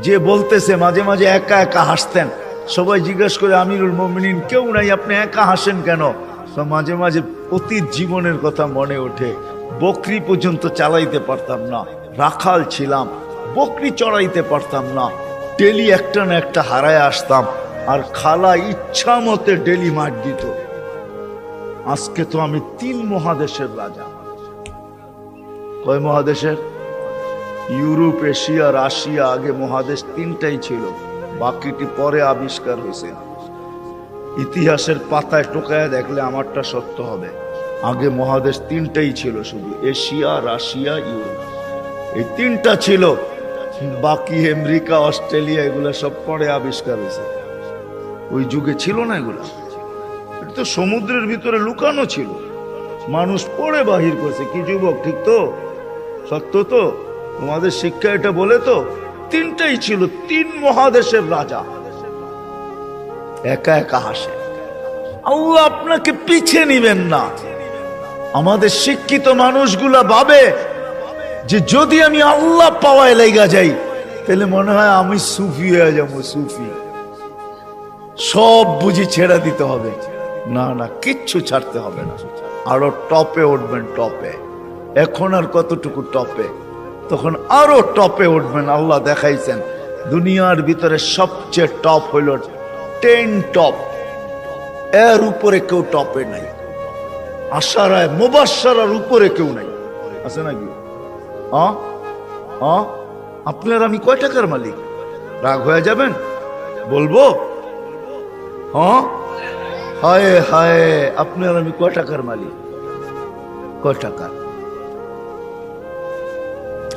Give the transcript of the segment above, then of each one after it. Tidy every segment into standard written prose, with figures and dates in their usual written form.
যে বলতেছে মাঝে মাঝে একা একা হাসতেন, সবাই জিজ্ঞেস করে আমিরুল মুমিনিন কেউ নাই, আপনি একা হাসেন কেন? তো মাঝে মাঝে অতীত জীবনের কথা মনে ওঠে। বকরি পর্যন্ত চালাইতে পারতাম না, রাখাল ছিলাম, বকরি চড়াইতে পারতাম না, ডেলি একটা না একটা হারায় আসতাম, আর খালা ইচ্ছা মতে ডেলি মার দিত। আজকে তো আমি 3 মহাদেশের রাজা। কয় মহাদেশের? Europe, Asia, Russia. আগে মহাদেশ 3টাই ছিল, বাকিটি পরে আবিষ্কার হয়েছে। ইতিহাসের পাতায় টোকায় দেখলে আমারটা সত্য হবে। আগে মহাদেশ 3টাই ছিল, শুধু এশিয়া, রাশিয়া, ইউরোপ, এই 3টা ছিল। বাকি আমেরিকা, অস্ট্রেলিয়া এগুলো সব পরে আবিষ্কার হয়েছে। ওই যুগে ছিল না এগুলা। এটা তো সমুদ্রের ভিতরে লুকানো ছিল, মানুষ পড়ে বাহির করছে। কি যুবক, ঠিক তো? সত্য তো? তোমাদের শিক্ষা এটা বলে তো 3টাই ছিল, 3 মহাদেশের রাজা। একা একা হাসে। আল্লাহ আপনাকে পিছিয়ে নিবেন না। আমাদের শিক্ষিত মানুষগুলা ভাবে যে যদি আমি আল্লাহ পাওয়ায় লেগা যাই তাহলে মনে হয় আমি সুফি হয়ে যাবো। সুফি সব বুঝি ছেড়ে দিতে হবে। না না, কিচ্ছু ছাড়তে হবে না, আরো টপে উঠবেন। টপে এখন আর কতটুকু টপে, তখন আরো টপে উঠবেন। আল্লাহ দেখাইছেন দুনিয়ার ভিতরে সবচেয়ে টপ হইল 10 টপ, এর উপরে কেউ টপে নাই। আশারায় মুবাশশারার উপরে কেউ নাই, আছে নাকি? আপনার আমি কয় টাকার মালিক? রাগ হয়ে যাবেন? বলবো? হায় হায়, আপনার আমি কয় টাকার মালিক? কয় টাকার?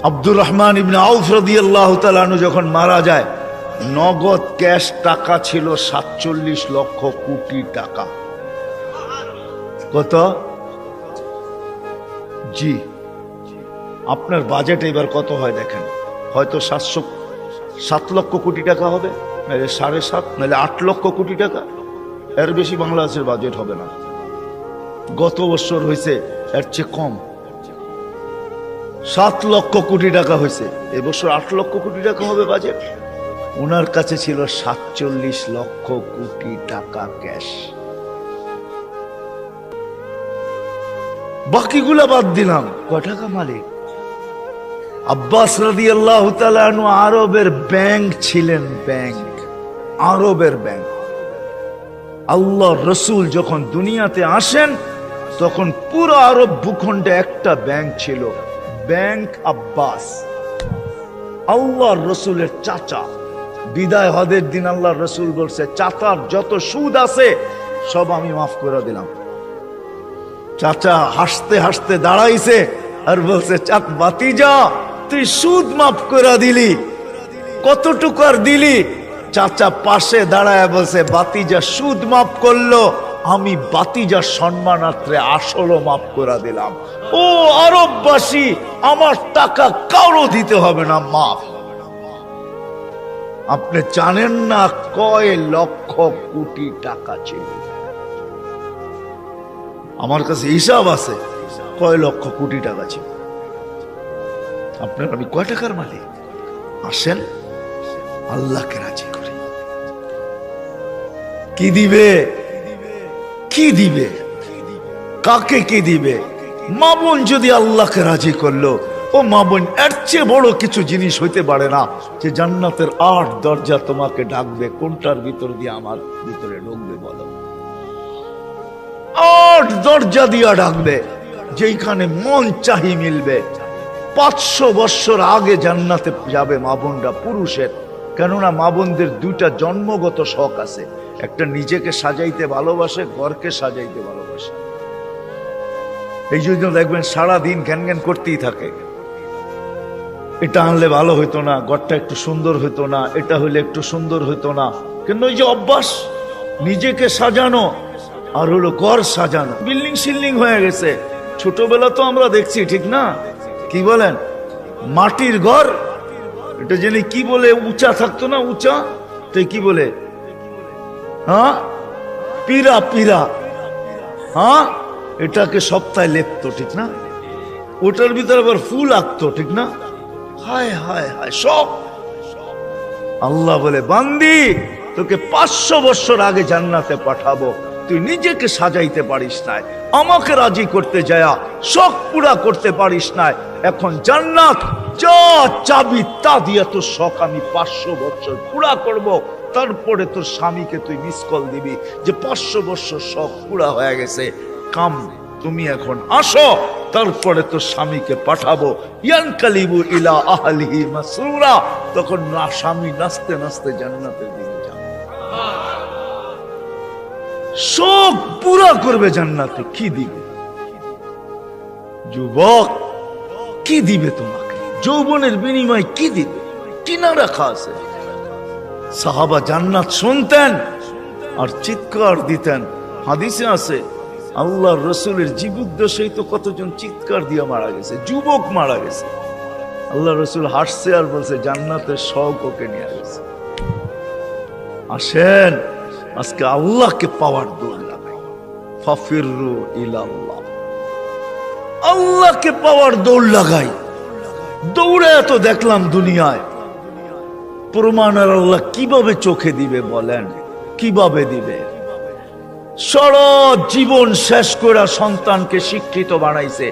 আব্দুর রহমান ইবনে আউফ রাদিয়াল্লাহু তাআলা আনহু যখন মারা যায়, নগদ ক্যাশ টাকা ছিল 47 লক্ষ কোটি টাকা। কত? জি। আপনার বাজেট এবার কত হয় দেখেন, হয়তো 7 লক্ষ কোটি টাকা হবে, নাহলে 7.5, নাহলে 8 লক্ষ কোটি টাকা। এর বেশি বাংলাদেশের বাজেট হবে না। গত বছর হয়েছে এর চেয়ে কম, 7 লক্ষ কোটি টাকা হয়েছে। এবছর 8 লক্ষ কোটি টাকা হবে বাজেট। ওনার কাছে ছিল 47 লক্ষ কোটি টাকা ক্যাশ। বাকিগুলা বাদ দিলাম, কয় টাকা মালিক? আব্বাস রাদিয়াল্লাহু তাআলা আনহু আরবের ব্যাংক ছিলেন, ব্যাংক, আরবের ব্যাংক। আল্লাহ রসুল যখন দুনিয়াতে আসেন তখন পুরো আরব ভূখণ্ডে একটা ব্যাংক ছিল, ব্যাংক আব্বাস। আল্লাহ রসুলের চাচা বিদায় হজের দিন আল্লাহ রসুল বলছে, চাচার যত সুদ আছে সব আমি মাফ করে দিলাম। চাচা হাসতে হাসতে দাঁড়াইছে আর বলছে, বাতিজা তুই সুদ মাফ করে দিলি, কতটুকু আর দিলি? চাচা পাশে দাঁড়ায় বলছে, বাতিজা সুদ মাফ করলো, আমি বাতিজার সম্মানার্থে আসলও মাফ করে দিলাম। ও আরববাসী, আমার টাকা কারো দিতে হবে না, মাফ। আপনি জানেন না কয় লক্ষ কোটি টাকা ছিল? আমার কাছে হিসাব আছে কয় লক্ষ কোটি টাকা ছিল। আপনার আমি কয় টাকার মালিক? আসেন আল্লাহকে রাজি করি। কি দিবে? কি দিবে? কাকে কি দিবে? মা বোন যদি আল্লাহকে রাজি করলো, ও মা বোন, এর চেয়ে বড় কিছু জিনিস হইতে পারে না যে জান্নাতের 8 দরজা তোমাকে ডাকবে। কোনটার ভিতর দিয়ে আমার ভিতরে ঢুকবে বলো? 8 দরজা দিয়া ডাকবে, যেখানে মন চাহি মিলবে। 500 বছর আগে জান্নাতে যাবে মা বোনরা, পুরুষের। কেননা মা বোনদের 2টা জন্মগত শখ আছে, একটা নিজেকে সাজাইতে ভালোবাসে, ঘরকে সাজাইতে ভালোবাসে। এই জন্য দেখবেন সারাদিন জ্ঞান জ্ঞান করতেই থাকে, এটা আনলে ভালো হইতো না, ঘরটা একটু সুন্দর হইতো না, এটা হইলে একটু সুন্দর হইতো না। কিন্তু ওই যে অভ্যাস নিজেকে সাজানো আর হলো ঘর সাজানো, বিল্ডিং শিল্ডিং হয়ে গেছে। ছোটবেলা তো আমরা দেখছি, ঠিক না? কি বলেন? মাটির ঘর, এটা জেনে কি বলে, উঁচা থাকতো না, উঁচা, তাই কি বলে? হ্যাঁ, পিরা, পিরা। হ্যাঁ, এটাকে সপ্তাহে লেপতো, ঠিক না? ওটার ভিতরে আবার ফুল আঁকতো, ঠিক না? হায় হায় হায়, সব আল্লাহ বলে, বান্দি তোকে 500 বছর আগে জান্নাতে পাঠাবো, তুই নিজেকে সাজাইতে পারিস নাই, আমাকে রাজি করতে যায়া শখ পুরা করতে পারিস নাই, এখন জান্নাত যা চাবি তা দিয়ে তোর শখ আমি 500 বছর পুরা করব। তারপরে তোর স্বামীকে তুই মিস কল দিবি যে 500 বছর শখ পুরা হয়ে গেছে, কাম তুমি এখন আসো, তারপরে তোর স্বামীকে পাঠাবো। ইয়ানকালিবু ইলা আহলিহি মাসরুরা, তখন না স্বামী নাচতে নাচতে জান্নাতের দিকে যাবে, শোক পুরা করবে জান্নাতে। কি দিবে যুবক, কি দিবে তোমাকে? যৌবনের বিনিময় কি দিবে? কিনা রাখা আছে? সাহাবা জান্নাত শুনতেন আর চিৎকার দিতেন। হাদিসে আছে আল্লাহর রসুলের জীবদ্দশায় তো কতজন চিৎকার দিয়ে মারা গেছে, যুবক মারা গেছে। আল্লাহ রসুল হাসছে আর বলছে জান্নাতের শখ ওকে নিয়ে গেছে। আসেন আজকে আল্লাহকে পাওয়ার দৌড় লাগাই, ফাফিরু ইলাল্লাহ, আল্লাহকে পাওয়ার দৌড় লাগাই। দৌড়ে তো দেখলাম দুনিয়ায়, প্রমাণ আর আল্লাহ কিভাবে চোখে দিবে বলেন? কিভাবে দিবে? সারা জীবন শেষ করে সন্তানকে শিক্ষিত বানাইছে,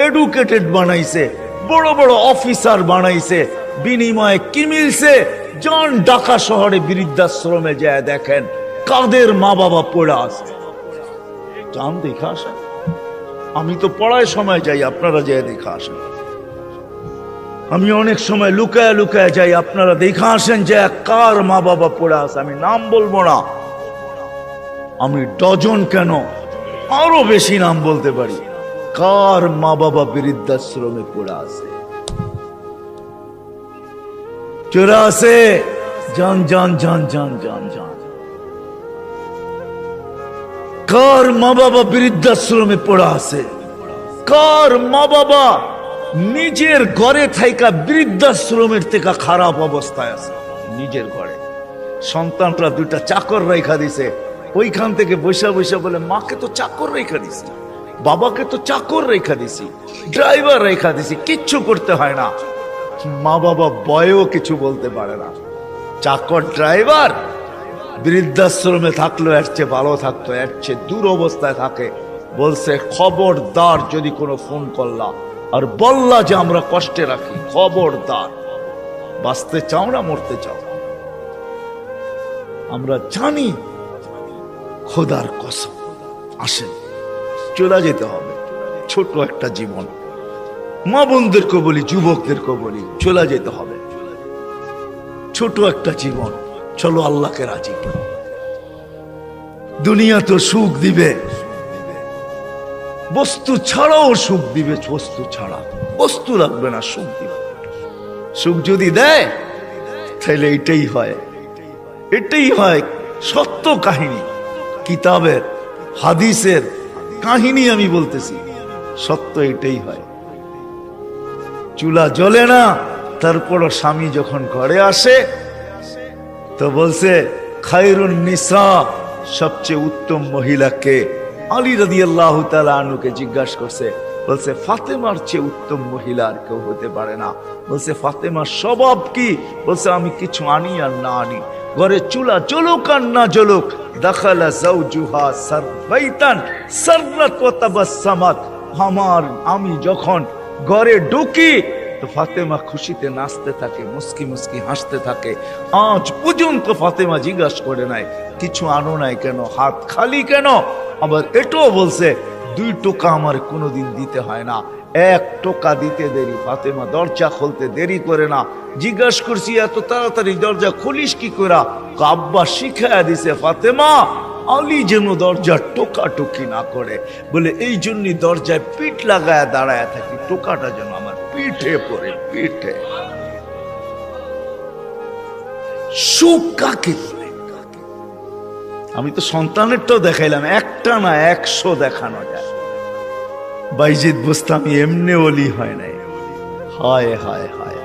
এডুকেটেড বানাইছে, বড় বড় অফিসার বানাইছে, বিনিময়ে কি মিলছে? জন ঢাকা শহরে বৃদ্ধাশ্রমে যায় দেখেন কাদের মা বাবা পড়ে আছে, যান দেখে আসেন। আমি তো পড়ায় সময় যাই, আপনারা যায় দেখে আসেন। আমি অনেক সময় লুকায় লুকায় যাই, আপনারা দেখে আসেন যে কার মা বাবা পড়ে আছে। আমি নাম বলবো না, আমি ডজন কেন আরো বেশি নাম বলতে পারি, কার মা বাবা বৃদ্ধাশ্রমে পড়ে আছে, চোরা আছে। জান জান জান জান জান জান, কার মা বাবা বৃদ্ধাশ্রমে পড়ে আছে, কার মা বাবা নিজের ঘরে থাইকা বৃদ্ধাশ্রমের থেকে খারাপ অবস্থায় আছে। নিজের ঘরে সন্তানরা দুইটা চাকর রেখা দিছে, ওইখান থেকে বৈশা বৈশা বলে মাকে তো চাকর রেখা দিছি, বাবাকে তো চাকর রেখা দিছি, ড্রাইভার রেখা দিছি, কিচ্ছু করতে হয় না। মা বাবা বয়েও কিছু বলতে পারে না। চাকর ড্রাইভার বৃদ্ধাশ্রমে থাকলো এর চেয়ে ভালো থাকতো, এর চেয়ে দূর অবস্থায় থাকে। বলছে খবরদার যদি কোনো ফোন করলা আর বললা যে আমরা কষ্টে রাখি, খবরদার, বাঁচতে চাও না মরতে চাও। আমরা জানি খোদার কসম, আসেন চলে যেতে হবে। ছোট একটা জীবন, মা বোনদেরকে বলি, যুবকদেরকে বলি, চলে যেতে হবে। ছোট একটা জীবন, চলো আল্লাহকে রাজি করি। দুনিয়া তো সুখ দিবে, বস্তু ছাড়াও সুখ দিবে, বস্তু ছাড়া বস্তু লাগবে না, সুখ দিবে। সুখ যদি দেয় তাহলে এটাই হয়, এটাই হয় সত্য কাহিনী, কিতাবের হাদিসের কাহিনী আমি বলতেছি, সত্য এটাই হয়। চুলা জ্বলে না, তারপরও স্বামী যখন ঘরে আসে তো বলছে খায়রুন নিসা, সবচেয়ে উত্তম মহিলাকে? আলী রাদিয়াল্লাহু তাআলা আনহুকে জিজ্ঞাসা করছে, বলছে ফাতেমার চেয়ে উত্তম মহিলা আর কেউ হতে পারে না। বলছে ফাতেমার স্বভাব কি? বলছে আমি কিছু আনি আর না আনি, ঘরে চুলা জ্বলুক আর না জ্বলুক, দাখালা যাওজুহা সারবাইতান সাররাত ওয়া তাবাসসামাত, আমি যখন ঘরে ঢুকি তো ফাতেমা খুশিতে নাচতে থাকে, মুস্কি মুস্কি হাসতে থাকে। আজ পর্যন্ত ফাতেমা জিজ্ঞাসা করে নাই কিছু আনো নাই কেন, হাত খালি কেন। আবার এটাও বলছে 2 টোকা আমার কোনোদিন দিতে হয় না, 1 টোকা দিতে দেরি। ফাতেমা দরজা খুলতে দেরি করে না। জিজ্ঞাসা করছি এত তাড়াতাড়ি দরজা খুলিস কি করে? আব্বা শিখায়া দিছে ফাতেমা আলী যেন দরজা টোকাটুকি না করে, বলে এই জন্যই দরজায় পিঠ লাগায় দাঁড়ায় থাকি, টোকাটা যেন আমার পিঠে পড়ে, পিঠে। সুখ কাকে? আমি তো সন্তানেরটাও দেখাইলাম, একটা না 100 দেখানো যায়। বাইজিদ বুস্তামি এমনি ওলি হয় নাই। হায় হায় হায়,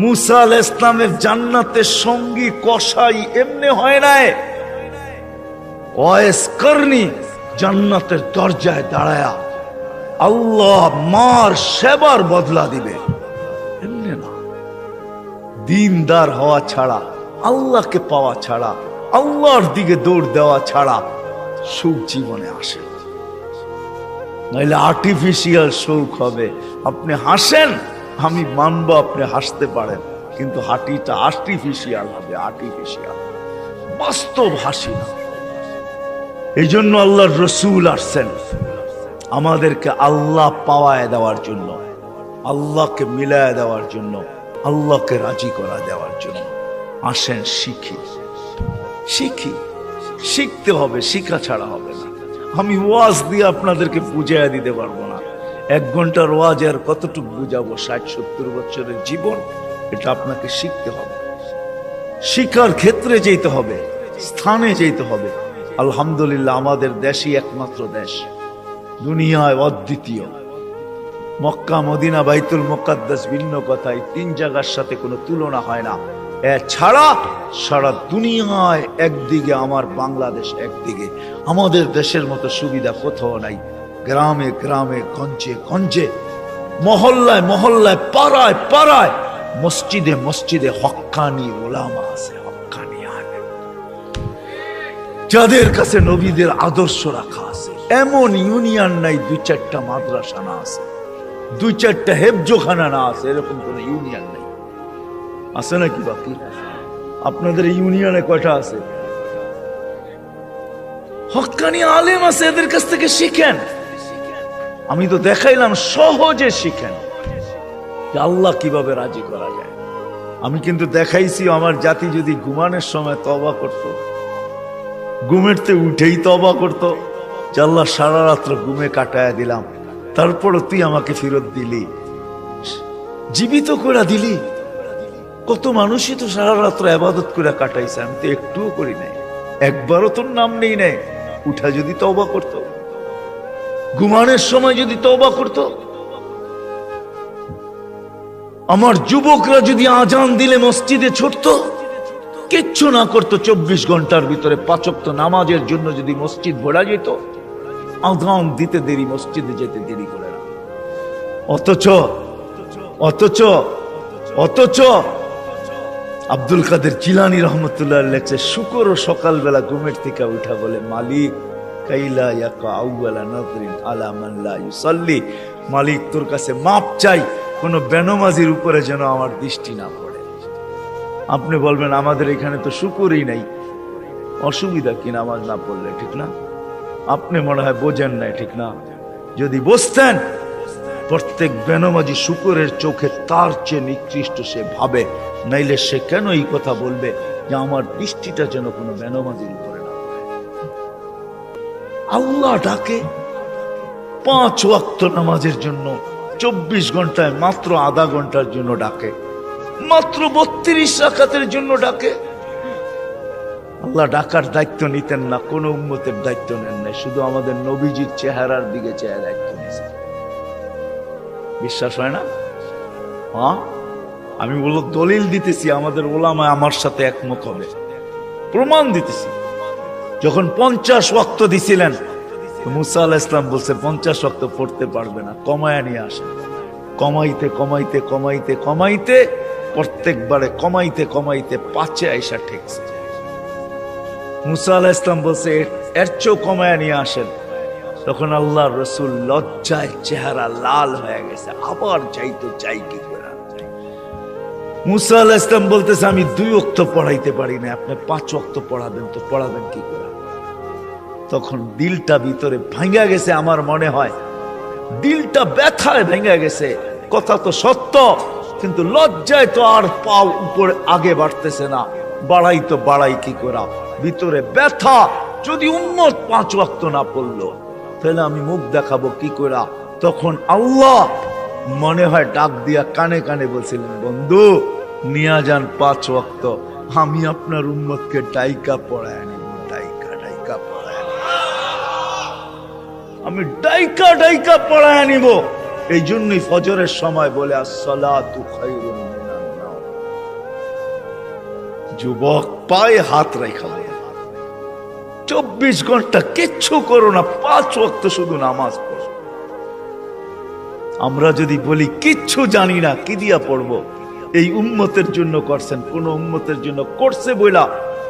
মুসা আলাইহিস সালামের জান্নাতের সঙ্গী কসাই এমনি হয় নাই। ওয়াইস করনি জান্নাতের দরজায় দাঁড়ায়া আল্লাহ মার সেবার বদলা দিবে, এমনি না। দিনদার হওয়া ছাড়া, আল্লাহকে পাওয়া ছাড়া, আল্লাহর দিকে দৌড় দেওয়া ছাড়া সুখ জীবনে আসে না। নাহলে আর্টিফিশিয়াল সুখ হবে। আপনি হাসেন, আমি মানবো আপনি হাসতে পারেন, কিন্তু হাঁটিটা আর্টিফিশিয়াল হবে, আর্টিফিশিয়াল, বাস্তব হাসি না। এই জন্য আল্লাহর রসুল আসছেন আমাদেরকে আল্লাহ পাওয়ায় দেওয়ার জন্য, আল্লাহকে মিলায় দেওয়ার জন্য, আল্লাহকে রাজি করা দেওয়ার জন্য। আসেন শিখি, শিখি, শিখতে হবে, শিখা ছাড়া হবে না। আমি ওয়াজ দিয়ে আপনাদেরকে বুঝাইয়া দিতে পারবো না। 1 ঘন্টার ওয়াজ আর কতটুকু বুঝাবো? 60-70 বছরের জীবন, এটা আপনাকে শিখতে হবে, শিক্ষার ক্ষেত্রে যেতে হবে, স্থানে যেতে হবে। আলহামদুলিল্লাহ, আমাদের দেশই একমাত্র দেশ, দুনিয়ায় অদ্বিতীয়। মক্কা, মদিনা, বাইতুল মুকাদ্দাস ভিন্ন কথা, এই 3 জায়গার সাথে কোনো তুলনা হয় না। এছাড়া সারা দুনিয়ায় একদিকে আমার বাংলাদেশ, একদিকে আমাদের দেশের মতো সুবিধা কোথাও নাই। গ্রামে গ্রামে, গঞ্জে গঞ্জে, মহল্লায় মহল্লায়, পাড়ায় পাড়ায়, মসজিদে মসজিদে হক্কানি ওলামা আছে, হক্কানি আলেম, যাদের কাছে নবীদের আদর্শ রাখা আছে। এমন ইউনিয়ন নাই 2-4টা মাদ্রাসা না আছে, 2-4টা হেফজোখানা না আছে, এরকম কোন ইউনিয়ন নেই। আছে নাকি? বাকি আপনাদের ইউনিয়নে কয়টা আছে? হক্কানি আলেম আছে, এদের কাছ থেকে শিখেন। আমি তো দেখাইলাম, সহজে শিখেন যে আল্লাহ কিভাবে রাজি করা যায়। আমি কিন্তু দেখাইছি আমার জাতি যদি ঘুমানোর সময় তওবা করত, ঘুমেরতে উঠেই তওবা করত, যে আল্লাহ সারা রাত্র ঘুমে কাটায় দিলাম, তারপরও তুই আমাকে ফেরত দিলি, জীবিত করে দিলি। কত মানুষই তো সারা রাত্র ইবাদত করে কাটাইছে, আমি তো একটুও করি নাই, একবারও তোর নাম নেই নাই। উঠা যদি তওবা করত, ঘুমানোর সময় যদি তওবা করত, আমার যুবকরা যদি আজান দিলে মসজিদে ছুটতো, কিচ্ছু না করতো, 24 ঘন্টার ভিতরে 5 ওয়াক্ত নামাজের জন্য যদি মসজিদ ভরা যেত, আজান দিতে দেরি, মসজিদে যেতে দেরি করে না। অথচ অথচ অথচ আব্দুল কাদের জিলানী রহমতুল্লাহ লেখছে, শুকর সকালবেলা ঘুমের থেকে উঠা বলে, মালিক কাইলা ইয়াকা আউয়ালা নাযরিন আলা মান লা ইউসাল্লি, মালিক তোর কাছে মাপ চাই, কোন বেনমাজির উপরে যেন আমার দৃষ্টি না পড়ে। আপনি বলবেন আমাদের এখানে তো শুকরই নাই, অসুবিধা কি নামাজ না পড়লে? ঠিক না? আপনি মনে হয় বোঝেন নাই, ঠিক না? যদি বুঝতেন, প্রত্যেক বেনমাজি শুকরের চোখে তার চেয়ে নিকৃষ্ট সে ভাবে, নাইলে সে কেন এই কথা বলবে যে আমার দৃষ্টিটা যেন কোনো বেনমাজির উপরে না পড়ে। আল্লাহ ডাকে 5 ওয়াক্ত নামাজের জন্য, 24 ঘন্টায় মাত্র আধা ঘন্টার জন্য ডাকে, মাত্র 32 রাকাতের জন্য ডাকে। আল্লাহ ডাকার দায়িত্ব নিতেন না, কোন উম্মতের দায়িত্ব নেন নাই, শুধু আমাদের নবীজির চেহারার দিকে চেয়ে দায়িত্ব নিয়েছেন। বিশ্বাস হয় না? হ্যাঁ, আমি বলবো দলিল দিতেছি, আমাদের ওলামা আমার সাথে একমত হবে, প্রমাণ দিতেছি। যখন 50 ওয়াক্ত দিছিলেন, মুসা আলাইহিস সালাম বলছে 50 ওয়াক্ত পড়তে পারবে না, কমায়া নিয়ে আসেন। কমাইতে কমাইতে কমাইতে কমাইতে প্রত্যেকবারে কমাইতে কমাইতে 5-এ আইসা ঠেকছে। মুসা আলাইহিস সালাম বলছে এর চেয়েও কমায়া নিয়ে আসেন। তখন আল্লাহর রাসূল লজ্জায় চেহারা লাল হয়ে গেছে, আবার যাইতো, চাই কি করে। মুসা আলাইহিস সালাম বলতেছে আমি 2 ওয়াক্ত পড়াইতে পারি না, আপনি 5 ওয়াক্ত পড়াবেন, তো পড়াবেন কি করে? তখন দিলটা ভিতরে ভাঙা গেছে, আমার মনে হয় দিলটা ব্যথায় ভেঙে গেছে। কথা তো সত্য, কিন্তু লজ্জায় তো আর পাও উপরে আগে বাড়তেছে না, বাড়াই তো বাড়াই কি করা, ভিতরে ব্যথা। যদি উম্মত 5 ওয়াক্ত না পড়লো, তাহলে আমি মুখ দেখাবো কি করা? তখন আল্লাহ মনে হয় ডাক দিয়া কানে কানে বলছিলেন, বন্ধু নিয়া যান 5 ওয়াক্ত, আমি আপনার উম্মতকে ডাইকা পড়ায় আনিব, ডাইকা ডাইকা পড়ায় আনিব, আমি ডাইকা ডাইকা পড়ায় আনিব। এই জন্যই ফজরের সময় বলে আসসালাতু খায়রুম মিনান নাওম। যুবক পায়ে হাত রাখা বলে 24 ঘন্টা কিচ্ছু করো না, 5 ওয়াক্ত শুধু নামাজ পড়ো। আমরা যদি বলি কিচ্ছু জানি না, কি দিয়া পড়বো? এই উম্মতের জন্য করছেন, কোন উম্মতের জন্য করছে বইলা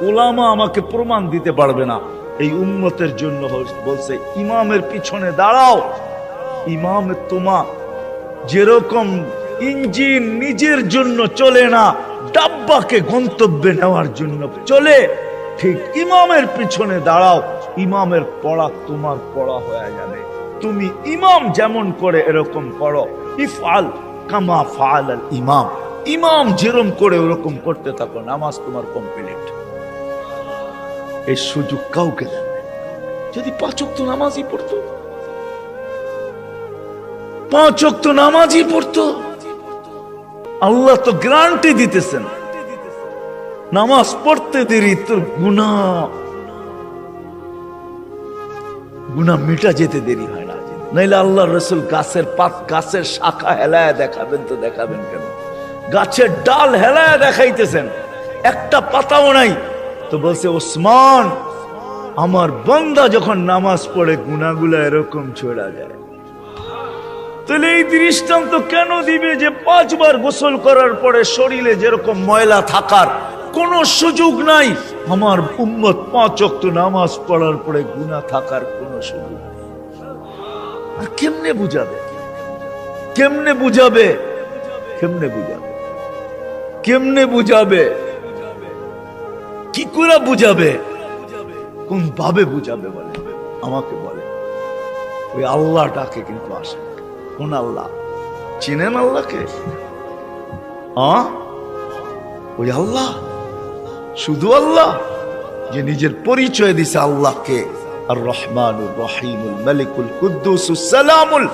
উলামা আমাকে প্রমাণ দিতে পারবে না। এই উম্মতের জন্য বলছে ইমামের পিছনে দাঁড়াও। ইমামে তোমা যেরকম ইঞ্জিন নিজের জন্য চলে না, ডাব্বাকে গন্তব্যে নেওয়ার জন্য চলে, ঠিক ইমামের পিছনে দাঁড়াও। ইমামের পড়া তোমার পড়া হয়ে যাবে। তুমি ইমাম যেমন করে এরকম করো। ইফআল কামা ফাআল আল ইমাম, ইমাম যেরকম করে ওরকম করতে থাকো, নামাজ তোমার কমপ্লিট। এই সুযোগ কাউকে দেন। যদি 5 ওয়াক্ত নামাজই পড়তো, 5 ওয়াক্ত নামাজই পড়তো, আল্লাহ তো গ্যারান্টি দিতেছেন নামাজ পড়তে দেরি তোর গুনাহ মিটা যেতে দেরি হয় না। নাইলে আল্লাহ রসুল গাছের পাত, গাছের শাখা হেলায় দেখাবেন তো দেখাবেন কেন? গাছের ডাল হেলায় দেখাইতেছেন, একটা পাতাও নাই। তো বলছে ওসমান, আমার বান্দা যখন নামাজ পড়ে গুনাহগুলা এরকম ছড়া যায়। তাহলে এই দৃষ্টান্ত কেন দিবে যে 5 বার গোসল করার পরে শরীরে যেরকম ময়লা থাকার কোনো সুযোগ নাই, আমার উম্মত 5 ওয়াক্ত নামাজ পড়ার পরে গুনাহ থাকার কোনো সুযোগ নেই। আর কেমনে বুঝাবে? কেমনে বুঝাবে? কেমনে বুঝাবে? কেমনে বুঝাবে? কি করে বুঝাবে? কোন ভাবে বুঝাবে বলে? আমাকে বলে। ওই আল্লাহটাকে কিন্তু আসে। কোন আল্লাহ? চিনেন আল্লাহকে? ওই আল্লাহ, শুধু আল্লাহ যে নিজের পরিচয় দিছে আল্লাহকে আর রহমানুর রহিমুল মালিকুল কুদ্দুসুস সালামুল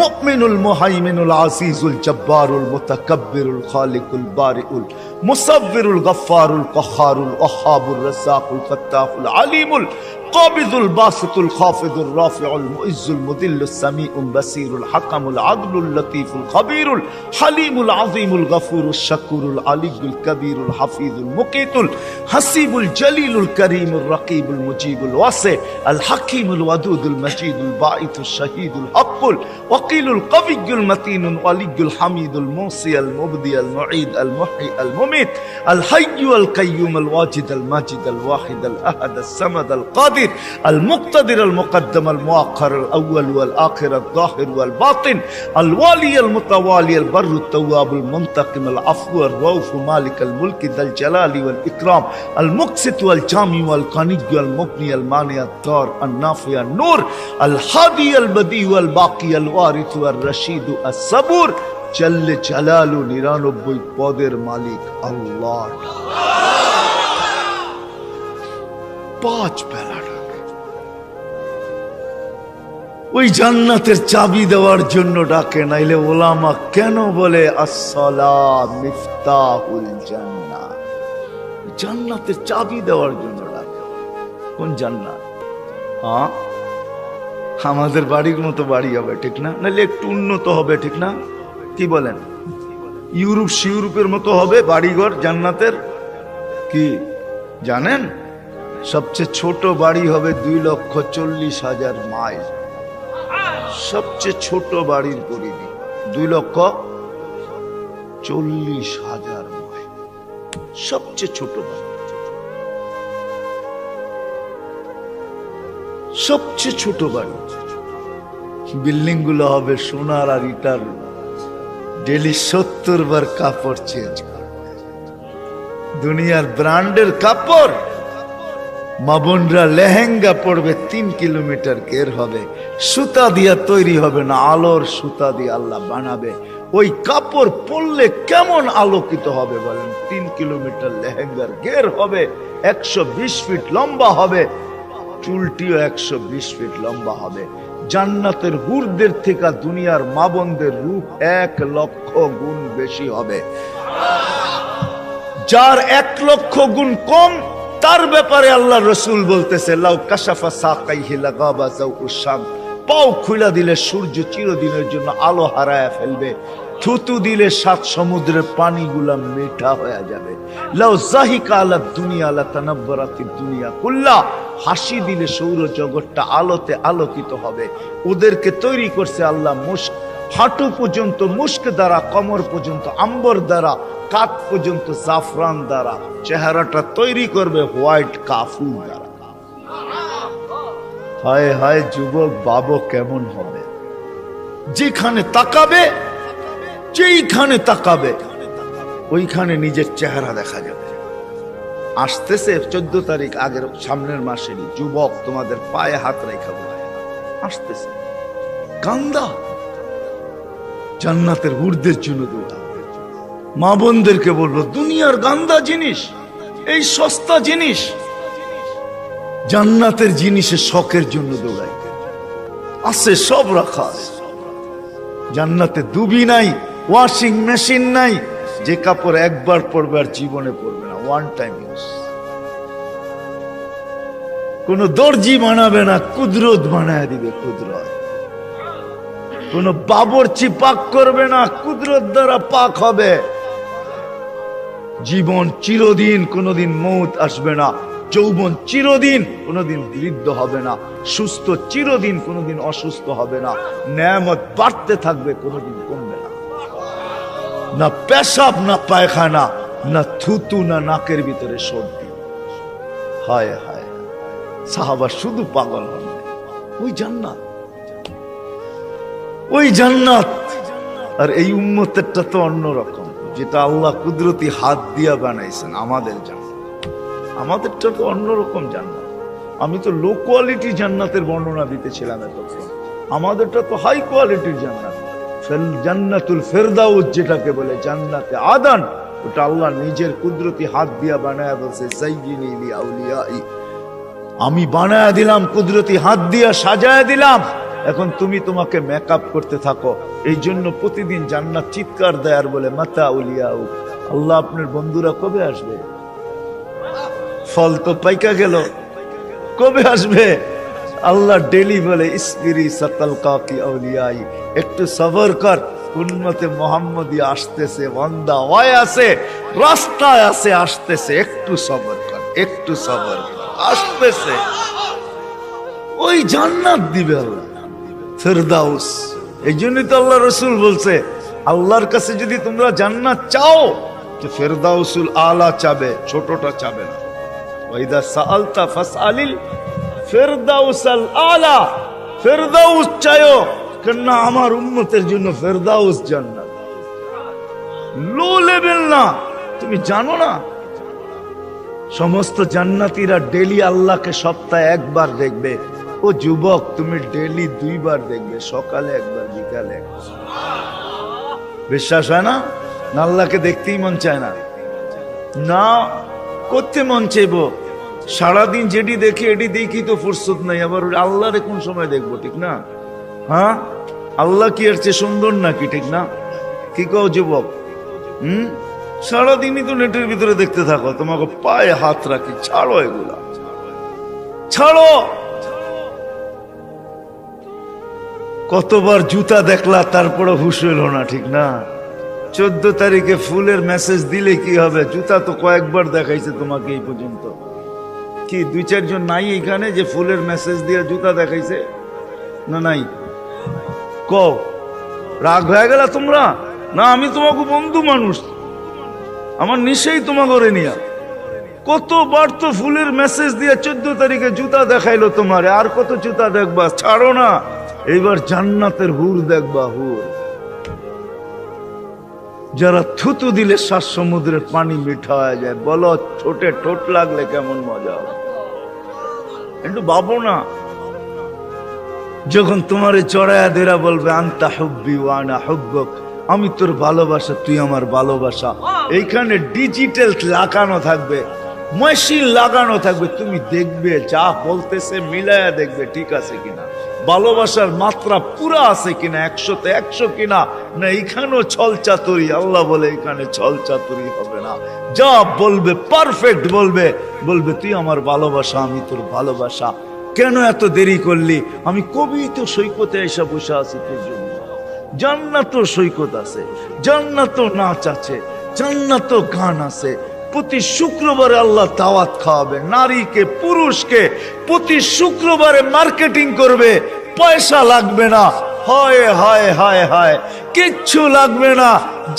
মুমিনুল মুহাইমিনুল আজিজুল জব্বারুল মুতাকাব্বিরুল খালিকুল বারিউল মুসাব্বিরুল গফফারুল কহারুল ওয়াহাবুর রাজ্জাকুল ফাত্তাহুল আলিমুল কাবিদুল বাসিতুল খাফিদুর রাফিউল মুইজ্জুল মুদিল্লুস সামিউল বাসিরুল হাকামুল আদলুল লতীফুল খবীরুল হালিমুল আযীমুল গফুরুশ শাকুরুল আলিয়ুল কবীরুল হাফিজুল মুকিতুল হাসিবুল জলিলুল করিমুর রকিবুল মুজিবুল ওয়াসি আল হাকিমুল ওয়াদুদুল মজিদুল বাঈতুশ শাহীদুল হকুল ওয়াকিলুল কবিয়ুল মতিনুল ওয়ালিয়ুল হামিদুল মুসি আল মুবদি আল মুঈদ আল মুহয়ি আল মুমিত আল হাইয়্যু আল কাইয়্যুম আল ওয়াজিদ আল মাজিদ আল ওয়াহিদ আল আহাদ আস সামাদ আল কাদির المقتدر المقدم المؤخر الأول والآخر الظاهر والباطن الوالي المتوالي البر التواب المنتقم العفو الرؤوف مالك الملك ذا الجلال والإكرام المقسط والجامع والقني والمغني المانع الضار النافع النور الهادي البديع والباقي الوارث والرشيد الصبور جل جلاله 99 পদের মালিক আল্লাহ। 5 বেলা ওই জান্নাতের চাবি দেওয়ার জন্য ডাকে। নাইলে ওলামা কেন বলে আসসালাম মিফতাহুল জান্নাহ? জান্নাতের চাবি দেওয়ার জন্য ডাকে। কোন জান্নাত? আমাদের বাড়ির মতো বাড়ি হবে, ঠিক না? নাইলে একটু উন্নত হবে, ঠিক না? কি বলেন? ইউরোপের মতো হবে বাড়িঘর জান্নাতের। কি জানেন? সবচেয়ে ছোট বাড়ি হবে 2,40,000 মাইল। সবচেয়ে ছোট বাড়ির পরিধি 2,40,000 মাইল। সবচেয়ে ছোট বাড়ি, সবচেয়ে ছোট বাড়ি। বিল্ডিং গুলো হবে সোনার আর ইটার। ডেলি 70 বার কাপড় চেঞ্জ করবে। দুনিয়ার ব্র্যান্ডের কাপড়। মা বোনরা লেহেঙ্গা পড়বে 3 কিলোমিটার ঘের হবে, সুতা দিয়া তৈরি হবে না, আলোর সুতা দিয়ে আল্লাহ বানাবে। ওই কাপড় পরলে কেমন আলোকিত হবে বলেন? 3 কিলোমিটার লেহেঙ্গার ঘের হবে, 120 ফিট লম্বা হবে, চুলটিও 120 ফিট লম্বা হবে। জান্নাতের হুরদের থেকে দুনিয়ার মা বোনদের রূপ 1 লক্ষ গুণ বেশি হবে। যার 1 লক্ষ গুণ কম, তার ব্যাপারে আল্লাহ রসুল বলতেছে লাউ কাশাফা সাকাইহি লাগাবা যাউউশ শাম। পাও খুলে দিলে সূর্য চিরদিনের জন্য আলো হারায় ফেলবে। থুতু দিলে 7 সমুদ্রের পানিগুলা মিঠা হয়ে যাবে। লাউ জাহিকা আলা দুনিয়া লা তানাব্বারাতিদ দুনিয়া কুল্লা। হাসি দিলে সৌর জগৎটা আলোতে আলোকিত হবে। ওদেরকে তৈরি করছে আল্লাহ মুস্ক, হাঁটু পর্যন্ত মুস্ক দ্বারা, কমর পর্যন্ত আম্বর দ্বারা, কাত পর্যন্ত জাফরান দ্বারা, চেহারাটা তৈরি করবে হোয়াইট কাফুর দ্বারা। হায় হায় যুবক বাবু কেমন হবে? যেখানে তাকাবে, যেইখানে তাকাবে ওইখানে নিজের চেহারা দেখা যাবে। আসতেছে 14 তারিখ, আগের সামনের মাসেরই। যুবক তোমাদের পায়ে হাত রেখা আসতেছে, কান্দা জান্নাতের হুরদের জন্য দৌড়া। মা বোনদেরকে বলবো, দুনিয়ার গান্দা জিনিস, এই সস্তা জিনিস, জান্নাতের জিনিসের শখের জন্য দৌড়াই আছে, সব রাখা আছে। জান্নাতে দুবি নাই, ওয়াশিং মেশিন নাই, যে কাপড় একবার পরবে আর জীবনে পরবে না, ওয়ান টাইম ইউজ। কোন দর্জি বানাবে না, কুদরত বানায় দিবে। কুদরত কোন বাবরচি পাক করবে না, কুদরত দ্বারা পাক হবে। জীবন চিরদিন, কোনদিন মৌত আসবে না। যৌবন চিরদিন, কোনদিন বৃদ্ধ হবে না। সুস্থ চিরদিন, কোনদিন অসুস্থ হবে না। নেয়ামত বাড়তে থাকবে, কোনদিন কমবে না। না পেশাব, না পায়খানা, না থুতু, না নাকের ভিতরে সর্দি। হায় হায়, সাহাবা শুধু পাগল হন। ওই জান্নাত, ওই জান্নাত। আর এই উম্মতেরটা তো অন্যরকম, যেটা আল্লাহ কুদরতি হাত দিয়া বানাইছেন। আমাদের জান্নাত, আমাদেরটা তো অন্যরকম জান্নাত। আমি তো লো কোয়ালিটি জান্নাতের বর্ণনা দিতেছিলাম এতক্ষণ। আমাদেরটা তো হাই কোয়ালিটির জান্নাত। জান্নাতুল ফেরদাউস যেটাকে বলে, জান্নাতে আদান, ওটা আল্লাহ নিজের কুদরতি হাত দিয়া বানায়া বলছে, যায়্যিনি লিআউলিয়াই, আমি বানায়া দিলাম, কুদরতি হাত দিয়া সাজায়া দিলাম। এখন তুমি তোমাকে মেকআপ করতে থাকো। এই জন্য প্রতিদিন জান্নাত চিৎকার দেয় আর বলে, মাতা উলিয়াউ, আল্লাহ আপনার বন্ধুরা কবে আসবে? ফল তো পাইকা গেল, কবে আসবে? আল্লাহ ডেলি বলে, ইসবিরি সাতালকাকি আউলিয়াই, একটু সবর কর, উম্মতে মুহাম্মদী আসতেছে, বান্দা ওয়ায় আছে, রাস্তায় আছে, আসতেছে, একটু সবর কর, একটু সবর কর, আসতেছে। ওই জান্নাত দিবে আল্লাহ, ফেরদাউস। এই জন্যই তো আল্লাহ রসুল বলছে, আল্লাহর কাছে যদি তোমরা জান্নাত চাও তো ফেরদাউসুল আলা চাবে, ছোটটা চাবে না। ওয়াইদা সাআলতা ফাসআলিল ফেরদাউসাল আলা, ফেরদাউস চাইও, কেন আমার উম্মতের জন্য ফেরদাউস জান্নাত। লো লেভেল না। তুমি জানো না, সমস্ত জান্নাতীরা ডেলি আল্লাহকে সপ্তাহে একবার দেখবে। ও যুবক, তুমি ডেলি 2 বার দেখবে, সকালে একবার, বিকালে একবার। বিশ্বাস হয় না? আল্লাহকে দেখতেই মন চায় না, না করতে মন চাইব। সারাদিন যেটি দেখি এটি দেখি তো ফুরসত নাই, আবার আল্লাহরে কোন সময় দেখবো? ঠিক না? হ্যাঁ, আল্লাহ কি এর চেয়ে সুন্দর নাকি? ঠিক না? কি কও যুবক? সারাদিনই তো নেটের ভিতরে দেখতে থাকো, তোমাকে পায়ে হাত রাখি, ছাড়ো এগুলা, ছাড়ো। কতবার জুতা দেখলা, তারপরে হুশ হইল না, ঠিক না? 14 তারিখে ফুলের মেসেজ দিলে কি হবে? জুতা তো কয়েকবার দেখাইছে তোমাকে এই পর্যন্ত। কি 2-4 জন নাই এখানে যে ফুলের মেসেজ দিয়ে জুতা দেখাইছে? না নাই? কও, রাগ হয়ে গেল তোমরা? না, আমি তোমাকে বন্ধু মানুষ, আমার নিশ্চয়ই তোমাকে নিয়া। কতবার তো ফুলের মেসেজ দিয়ে 14 তারিখে জুতা দেখাইলো তোমারে, আর কত জুতা দেখবা? ছাড়ো না। এইবার জান্নাতের হুর দেখবা, হুর যারা থুতু দিলে 7 সমুদ্রের পানি মিঠা হয়ে যায়। বলো, ঠোঁটে ঠোঁট লাগলে কেমন মজা হবে? একটু ভাবো না। যখন তোমারে চড়ায়া দেরা বলবে, আনতা হুব্বি ওয়া আনা হুব্বুক, আমি তোর ভালোবাসা, তুই আমার ভালোবাসা। এইখানে ডিজিটাল লাগানো থাকবে, মেশিন লাগানো থাকবে। তুমি দেখবে, যা বলতেছে মিলায়া দেখবে ঠিক আছে কিনা, ভালোবাসার মাত্রা পুরা আছে কিনা, 100তে 100 কিনা, না এখানেও ছল চাতুরি। আল্লাহ বলে, এখানে ছল চাতুরি হবে না। যা বলবে পারফেক্ট বলবে, বলবে তুই আমার ভালোবাসা, আমি তোর ভালোবাসা। কেন এত দেরি করলি? আমি কবি তো সৈকতে এসে বসে আছি তোর জন্য। জান্নাত সৈকত আছে, জান্নাত নাচ আছে, জান্নাত গান আছে। প্রতি শুক্রবারে আল্লাহ দাওয়াত খাওয়াবে, নারীকে পুরুষকে প্রতি শুক্রবারে মার্কেটিং করবে, পয়সা লাগবে না। হায় হায় হায় হায়, কিচ্ছু লাগবে না,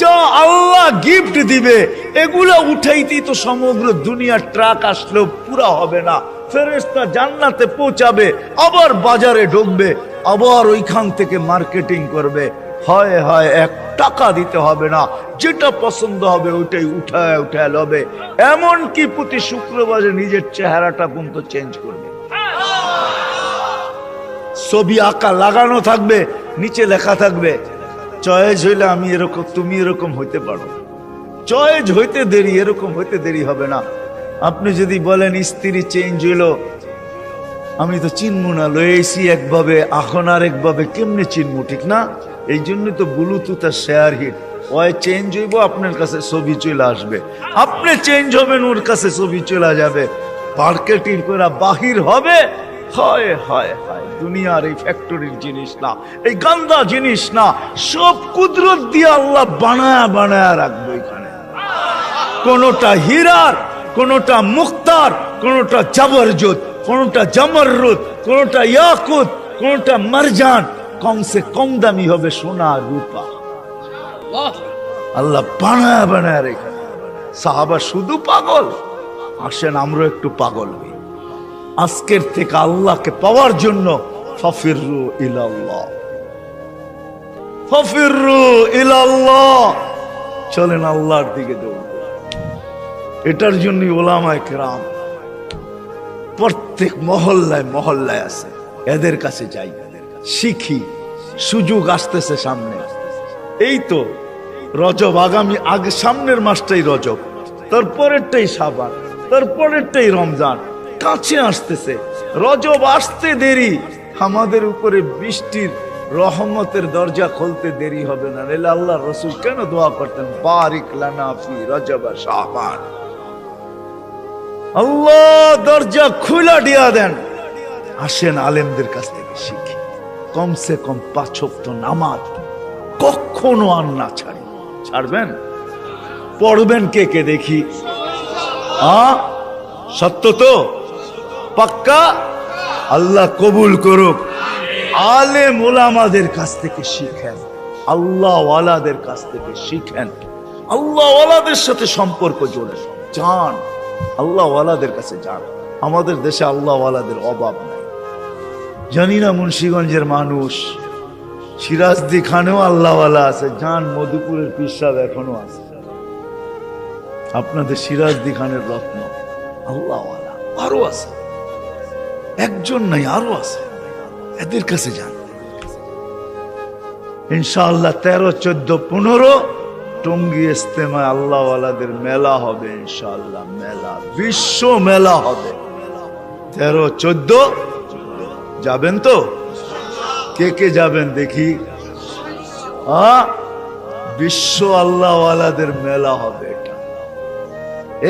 যা আল্লাহ গিফট দিবে এগুলা উঠাইতেই তো সমগ্র দুনিয়ার ট্রাক আসলেও পুরা হবে না। ফেরেশতা জান্নাতে পৌঁছাবে, আবার বাজারে ঢুকবে, আবার ওইখান থেকে মার্কেটিং করবে। হয় হয় 1 টাকা দিতে হবে না, যেটা পছন্দ হবে ওইটাই উঠায় উঠায় লবে। এমনকি প্রতি শুক্রবারে নিজের চেহারাটা পর্যন্ত চেঞ্জ করবে। ছবি আঁকা লাগানো থাকবে, নিচে লেখা থাকবে চয়েস হইলে আমি এরকম, তুমি এরকম হইতে পারো। চয়েস হইতে দেরি, এরকম হইতে দেরি হবে না। আপনি যদি বলেন স্ত্রী চেঞ্জ হইল, আমি তো চিনবো না, লয়েছি একভাবে এখন আর একভাবে, কেমনে চিনবো, ঠিক না? এই জন্য তো ব্লুটুথ আর শেয়ার হিট, ওই চেঞ্জ হইব, আপনার কাছে ছবি চলে আসবে, আপনি চেঞ্জ হবেন, ওর কাছে ছবি চলে যাবে। মার্কেটিং করে বাহির হবে। হয় হয় হয়, দুনিয়ার এই ফ্যাক্টরির জিনিস না, এই গান্দা জিনিস না, সব কুদরত দিয়ে আল্লাহ বানায়া বানায়া রাখবে এখানে। কোনটা হীরার, কোনটা মুক্তার, কোনটা জবরজত, কোনটা জমররুদ, কোনটা ইয়াকুত, কোনটা মারজান, কমসে কম দামি হবে সোনা রূপা। আল্লাহ বানায়া বানায়া রেখে। সাহাবা শুধু পাগল, আসেন আমরা একটু পাগল হই। আজকের থেকে আল্লাহকে পাওয়ার জন্য ফাফিরু ইলাল্লাহ, ফাফিরু ইলাল্লাহ, চলেন আল্লাহর দিকে দৌড়। এটার জন্য ওলামায়ে কেরাম প্রত্যেক মহল্লায় মহল্লায় আছে, এদের কাছে যাই, শিখি। সুযোগ আসতেছে সামনে, এই তো রজব, আগে সামনের মাসটাই রজব, তারপরেরটাই শাবান, তারপরেরটাই রমজান, কাছে আসতেছে। রজব আসতে দেরি, আমাদের উপরে বৃষ্টির রহমতের দরজা খুলতে দেরি হবে না। নাহলে আল্লাহ রাসূল কেন দোয়া করতেন, বারিক লানা ফি রজব শাবান, আল্লাহ দরজা খুলে দিয়া দেন। আসেন আলেমদের কাছ থেকে শিখি, কমসে কম 5 ওয়াক্ত নামাজ কখনো আর না ছাড়ি। ছাড়বেন? পড়বেন কে কে দেখি? সত্য তো? পাক্কা? আল্লাহ কবুল করুক। আলেম ওলামাদের কাছ থেকে শিখেন, আল্লাহ ওয়ালাদের কাছ থেকে শিখেন, আল্লাহ ওয়ালাদের সাথে সম্পর্ক জোড়েন, যান আল্লাহ ওয়ালাদের কাছে যান। আমাদের দেশে আল্লাহ ওয়ালাদের অভাব নাই। জানি না মুন্সিগঞ্জের মানুষ, সিরাজদি খানেও আল্লাহ ওয়ালা আছে, যান মধুপুরের পীর সাহেব এখনো আছে, আপনাদের সিরাজদি খানের রত্ন আল্লাহ ওয়ালা আরো আছে, একজন নাই আরো আছে, এদের কাছে যান। ইনশাআল্লাহ 13, 14, 15 টঙ্গী ইস্তেমায় আল্লাহ ওয়ালাদের মেলা হবে ইনশাআল্লাহ, মেলা, বিশ্ব মেলা হবে। 13, 14 যাবেন তো? কে কে যাবেন দেখি? বিশ্ব আল্লাহ ওয়ালাদের মেলা হবে, এটা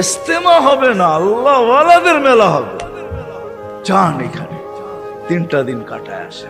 ইস্তেমা হবে না, আল্লাহ ওয়ালাদের মেলা হবে। যান এখানে 3টা দিন কাটায় আসে।